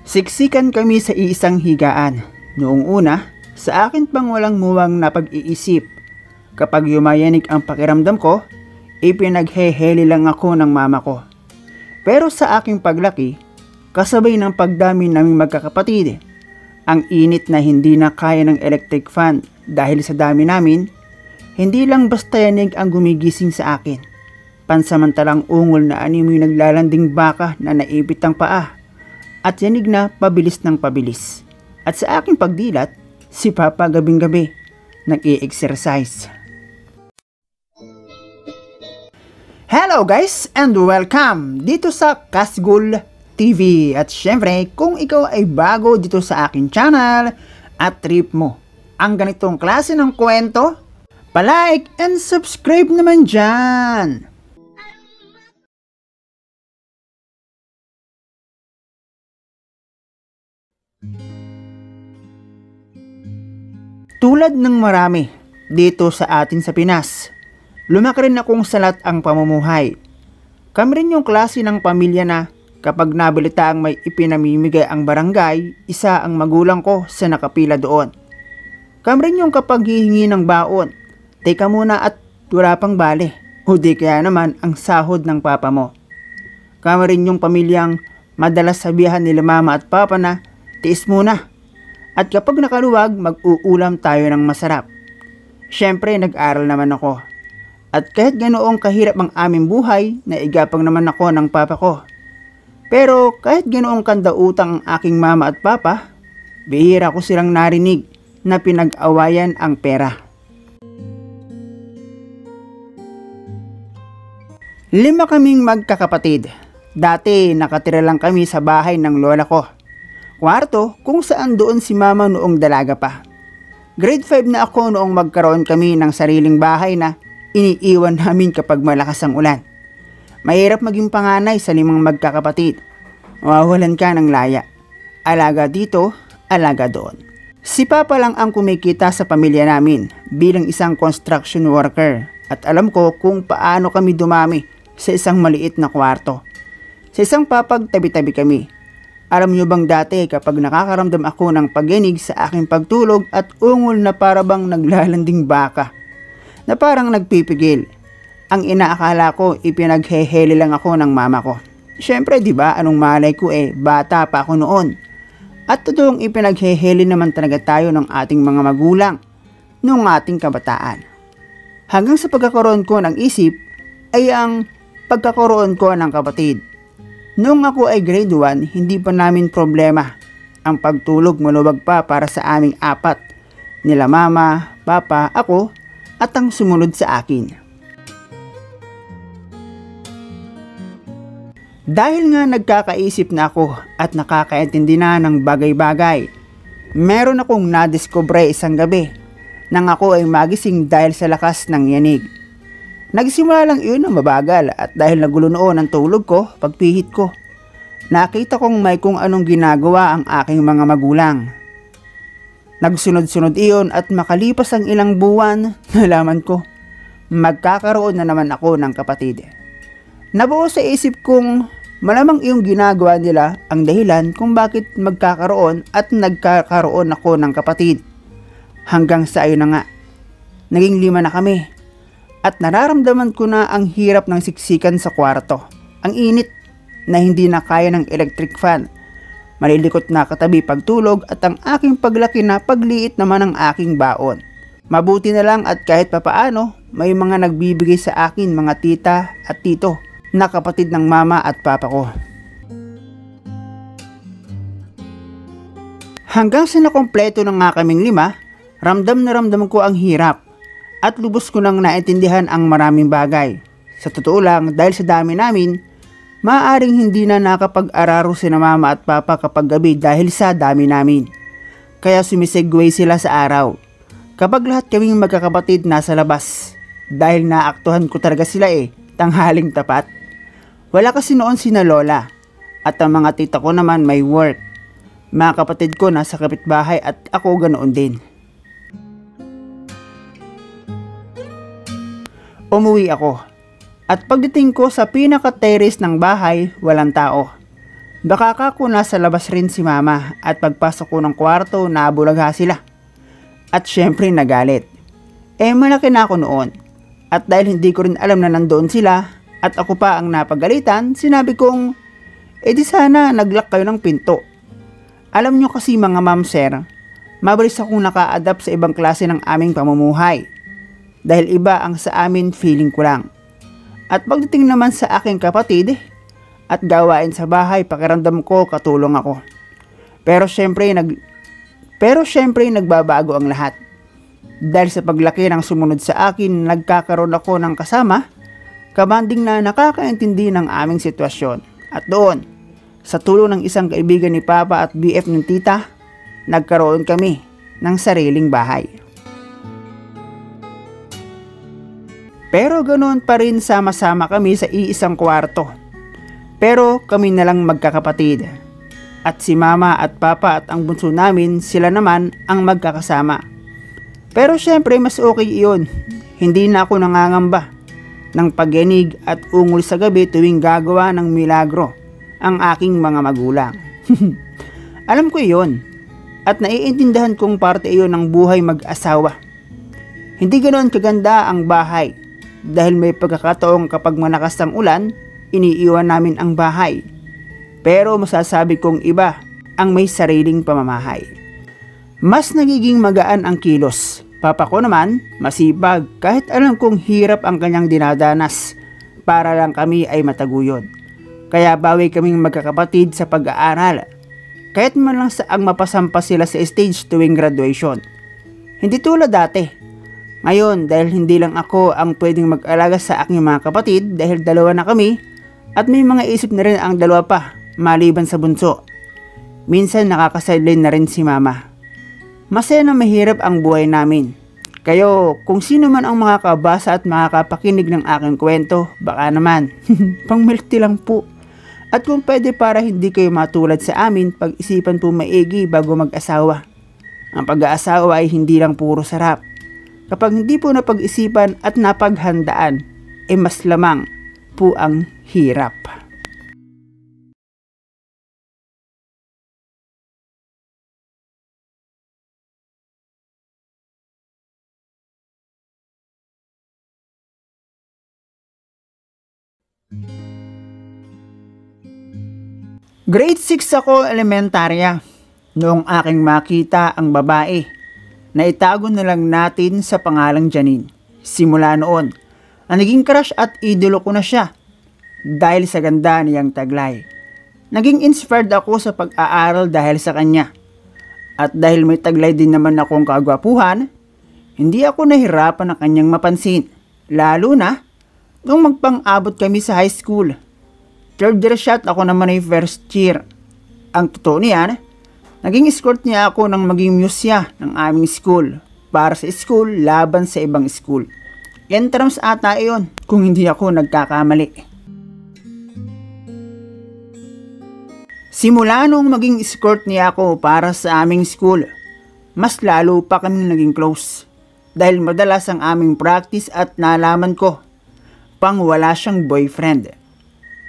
Siksikan kami sa iisang higaan. Noong una, sa akin pang walang muwang na pag-iisip. Kapag yumayanig ang pakiramdam ko, ipinagheheli lang ako ng mama ko. Pero sa aking paglaki, kasabay ng pagdami naming magkakapatid, ang init na hindi na kaya ng electric fan dahil sa dami namin, hindi lang basta yanig ang gumigising sa akin. Pansamantalang ungol na animoy naglalanding baka na naipit ang paa at yanig na pabilis ng pabilis. At sa aking pagdilat, si Papa gabing-gabi nag-i-exercise. Hello guys and welcome dito sa Kasgul TV. At syempre, kung ikaw ay bago dito sa akin channel at trip mo ang ganitong klase ng kwento, palike and subscribe naman dyan. Tulad ng marami dito sa atin sa Pinas, lumaki rin akong salat ang pamumuhay. Kami rin yung klase ng pamilya na kapag nabilitaang may ipinamimigay ang barangay, isa ang magulang ko sa nakapila doon. Kami rin yung kapag hihingi ng baon, teka muna at wala pang bale, o di kaya naman ang sahod ng papa mo. Kami rin yung pamilyang madalas sabihan nila mama at papa na tiis muna. At kapag nakaluwag, mag-uulam tayo ng masarap. Syempre, nag-aral naman ako. At kahit ganoong kahirap ang aming buhay, naigapang naman ako ng papa ko. Pero kahit ganoong kandautang ang aking mama at papa, bihira ko silang narinig na pinag-awayan ang pera. 5 kaming magkakapatid. Dati nakatira lang kami sa bahay ng lola ko. Kwarto kung saan doon si mama noong dalaga pa. Grade 5 na ako noong magkaroon kami ng sariling bahay na iniiwan namin kapag malakas ang ulan. Mahirap maging panganay sa 5 magkakapatid. Mawawalan ka ng laya. Alaga dito, alaga doon. Si Papa lang ang kumikita sa pamilya namin bilang isang construction worker. At alam ko kung paano kami dumami sa isang maliit na kwarto. Sa isang papag tabi-tabi kami. Alam nyo bang dati kapag nakakaramdam ako ng pagyanig sa aking pagtulog at ungol na parabang naglalanding baka, na parang nagpipigil, ang inaakala ko ipinagheheli lang ako ng mama ko. Syempre diba anong malay ko bata pa ako noon. At totoong ipinagheheli naman talaga tayo ng ating mga magulang noong ating kabataan. Hanggang sa pagkakaroon ko ng isip ay ang pagkakaroon ko ng kapatid. Noong ako ay grade 1, hindi pa namin problema ang pagtulog maluwag pa para sa aming 4, nila mama, papa, ako, at ang sumunod sa akin. Dahil nga nagkakaisip na ako at nakakaintindi na ng bagay-bagay, meron akong nadiskubre isang gabi nang ako ay magising dahil sa lakas ng yanig. Nagsimula lang iyon na mabagal at dahil nagulo noon ang tulog ko, pagpihit ko, nakita kong may kung anong ginagawa ang aking mga magulang. Nagsunod-sunod iyon at makalipas ang ilang buwan, nalaman ko, magkakaroon na naman ako ng kapatid. Nabuo sa isip kong malamang iyong ginagawa nila ang dahilan kung bakit magkakaroon at nagkakaroon ako ng kapatid. Hanggang sa ayun na nga, naging 5 na kami. At nararamdaman ko na ang hirap ng siksikan sa kwarto. Ang init na hindi na kaya ng electric fan. Malilikot na katabi pagtulog at ang aking paglaki na pagliit naman ng aking baon. Mabuti na lang at kahit papaano may mga nagbibigay sa akin mga tita at tito na kapatid ng mama at papa ko. Hanggang sa nakompleto na nga kaming 5, ramdam na ramdam ko ang hirap. At lubos ko nang naintindihan ang maraming bagay. Sa totoo lang, dahil sa dami namin, maaaring hindi na nakapag-araro si na mama at papa kapag gabi dahil sa dami namin. Kaya sumisegway sila sa araw. Kapag lahat kaming magkakapatid nasa labas. Dahil naaktuhan ko talaga sila tanghaling tapat. Wala kasi noon sina lola. At ang mga tita ko naman may work. Mga kapatid ko nasa kapitbahay at ako ganoon din. Umuwi ako. At pagdating ko sa pinaka-terrace ng bahay, walang tao. Baka ko nasa labas rin si mama at pagpasok ko ng kwarto nabulagha sila. At syempre nagalit. Malaki na ako noon. At dahil hindi ko rin alam na nandoon sila at ako pa ang napagalitan, sinabi kong, di sana naglock kayo ng pinto. Alam nyo kasi mga ma'am sir, mabilis akong naka-adapt sa ibang klase ng aming pamumuhay. Dahil iba ang sa amin feeling ko lang. At pagdating naman sa aking kapatid, at gawain sa bahay, pakiramdam ko katulong ako. Pero syempre nagbabago ang lahat. Dahil sa paglaki ng sumunod sa akin, nagkakaroon ako ng kasama, kabanding na nakakaintindi ng aming sitwasyon. At doon, sa tulong ng isang kaibigan ni Papa at BF ng tita, nagkaroon kami ng sariling bahay. Pero ganoon pa rin, sama-sama kami sa iisang kwarto. Pero kami na lang magkakapatid. At si mama at papa at ang bunso namin, sila naman ang magkakasama. Pero syempre mas okay iyon. Hindi na ako nangangamba ng pagyanig at ungol sa gabi tuwing gagawa ng milagro ang aking mga magulang. Alam ko iyon. At naiintindihan kong parte iyon ng buhay mag-asawa. Hindi ganoon kaganda ang bahay. Dahil may pagkakataong kapag malakas ang ulan, iniiwan namin ang bahay. Pero masasabi kong iba ang may sariling pamamahay. Mas nagiging magaan ang kilos. Papa ko naman, masipag kahit alam kong hirap ang kanyang dinadanas para lang kami ay mataguyod. Kaya bawi kaming magkakapatid sa pag-aaral. Kahit man lang saang mapasampa sila sa stage tuwing graduation. Hindi tulad dati. Ngayon, dahil hindi lang ako ang pwedeng mag-alaga sa aking mga kapatid dahil dalawa na kami at may mga isip na rin ang dalawa pa maliban sa bunso. Minsan nakakasideline na rin si mama. Masaya na mahirap ang buhay namin. Kayo, kung sino man ang makakabasa at makakapakinig ng aking kwento, baka naman, pang milk tea lang po. At kung pwede para hindi kayo matulad sa amin, pag-isipan po maigi bago mag-asawa. Ang pag-aasawa ay hindi lang puro sarap. Kapag hindi po napag-isipan at napaghandaan, mas lamang po ang hirap. Grade 6 ako elementarya noong aking makita ang babae na itago na lang natin sa pangalang Janine. Simula noon, naging crush at idolo ko na siya dahil sa ganda niyang taglay. Naging inspired ako sa pag-aaral dahil sa kanya. At dahil may taglay din naman akong kagwapuhan, hindi ako nahirapan na kanyang mapansin. Lalo na nung magpang-abot kami sa high school. Third year shot, ako naman ay first year. Ang totoo niyan, naging escort niya ako nang maging musya ng aming school para sa school laban sa ibang school. Entrance ata iyon kung hindi ako nagkakamali. Simula nung maging escort niya ako para sa aming school, mas lalo pa kami naging close. Dahil madalas ang aming practice at nalaman ko pang wala siyang boyfriend.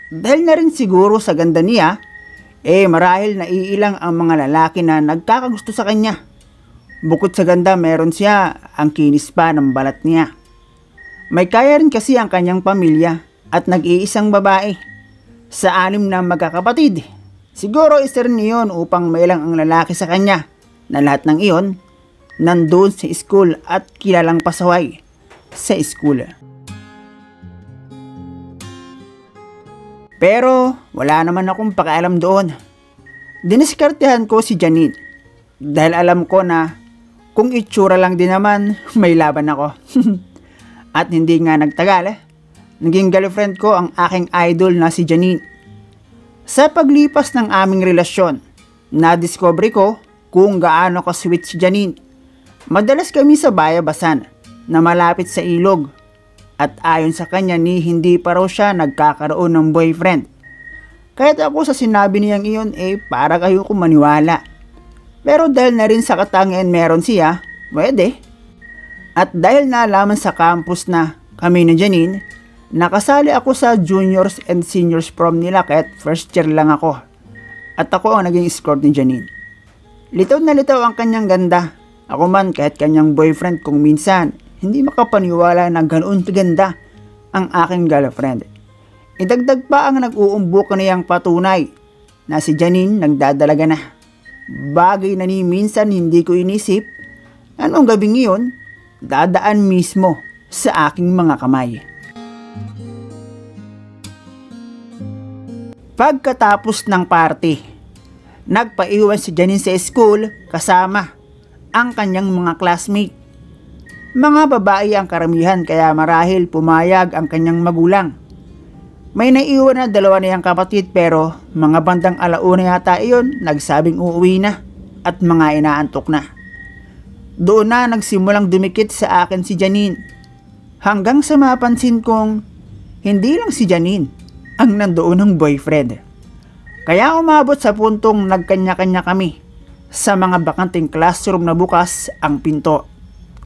Dahil na rin siguro sa ganda niya, marahil naiilang ang mga lalaki na nagkakagusto sa kanya. Bukod sa ganda, meron siya ang kinis pa ng balat niya. May kaya rin kasi ang kanyang pamilya at nag-iisang babae. Sa 6 na magkakapatid, siguro isa rin iyon upang mailang ang lalaki sa kanya na lahat ng iyon nandoon sa school at kilalang pasaway sa school. Pero wala naman akong pakialam doon. Diniskartehan ko si Janine dahil alam ko na kung itsura lang din naman may laban ako. At hindi nga nagtagal, naging girlfriend ko ang aking idol na si Janine. Sa paglipas ng aming relasyon, nadiscover ko kung gaano ka-sweet si Janine. Madalas kami sa bayabasan na malapit sa ilog. At ayon sa kanya ni hindi pa raw siya nagkakaroon ng boyfriend. Kahit ako sa sinabi niyang iyon para kayo kung maniwala. Pero dahil na rin sa katangian meron siya, pwede. At dahil nalaman sa campus na kami ni Janine, nakasali ako sa juniors and seniors prom nila kahit first year lang ako. at ako ang naging escort ni Janine. Litaw na litaw ang kanyang ganda. Ako man kahit kanyang boyfriend kung minsan hindi makapaniwala na ganoon kaganda ang aking girlfriend. Idagdag pa ang nag-uumbok niyang patunay na si Janine nagdadalaga na. Bagay na ni minsan hindi ko inisip, anong gabing iyon, dadaan mismo sa aking mga kamay. Pagkatapos ng party, nagpaiwan si Janine sa school kasama ang kanyang mga classmate. Mga babae ang karamihan kaya marahil pumayag ang kanyang magulang. May naiwan na dalawa niyang kapatid pero mga bandang alauna yata iyon nagsabing uuwi na at mga inaantok na. Doon na nagsimulang dumikit sa akin si Janine. Hanggang sa mapansin kong hindi lang si Janine ang nandoon ng boyfriend. Kaya umabot sa puntong nagkanya-kanya kami sa mga bakanting classroom na bukas ang pinto.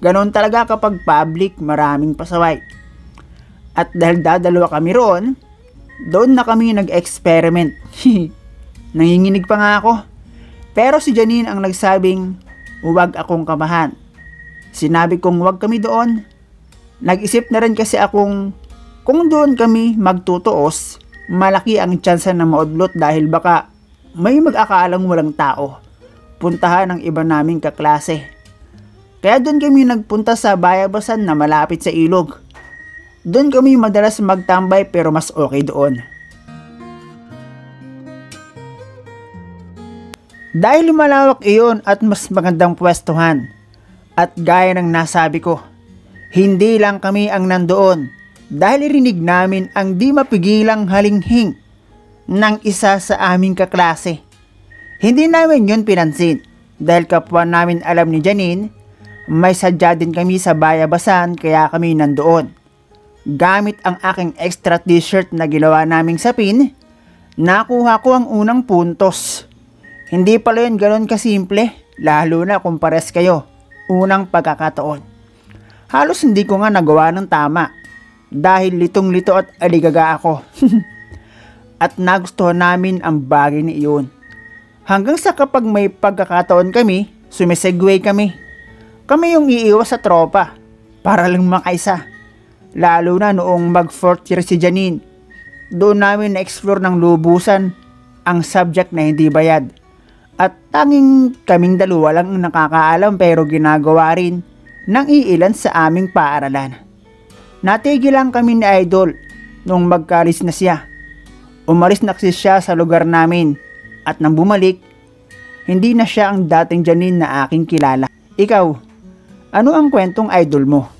Ganon talaga kapag public maraming pasaway. At dahil dadalawa kami roon, doon na kami nag-experiment. Nanginginig pa nga ako. Pero si Janine ang nagsabing huwag akong kamahan. Sinabi kong huwag kami doon. Nag-isip na rin kasi akong kung doon kami magtutuos, malaki ang tsansa na maudlot dahil baka may mag-akalang walang tao. Puntahan ng iba naming kaklase. Kaya doon kami nagpunta sa bayabasan na malapit sa ilog. Doon kami madalas magtambay pero mas okay doon. Dahil malawak iyon at mas magandang pwestuhan. At gaya ng nasabi ko, hindi lang kami ang nandoon dahil irinig namin ang di mapigilang halinghing ng isa sa aming kaklase. Hindi namin yun pinansin dahil kapwa namin alam ni Janine, may sadya din kami sa bayabasan kaya kami nandoon. Gamit ang aking extra t-shirt na ginawa naming sapin, nakuha ko ang unang puntos. Hindi pala yun ganoon kasimple, lalo na kung pares kayo, unang pagkakataon. Halos hindi ko nga nagawa ng tama, dahil litong-lito at aligaga ako. At nagustuhan namin ang bagay na iyon. Hanggang sa kapag may pagkakataon kami, sumisegue kami. Kami yung iiwas sa tropa, para lang makaisa. Lalo na noong mag-4th year si Janine. Doon namin na-explore ng lubusan ang subject na hindi bayad. At tanging kaming dalawa lang nakakaalam pero ginagawa rin ng iilan sa aming paaralan. Natigil lang kami ni Idol nung magkalis na siya. Umalis na kasi siya sa lugar namin at nang bumalik, hindi na siya ang dating Janine na aking kilala. Ikaw, ano ang kwentong idol mo?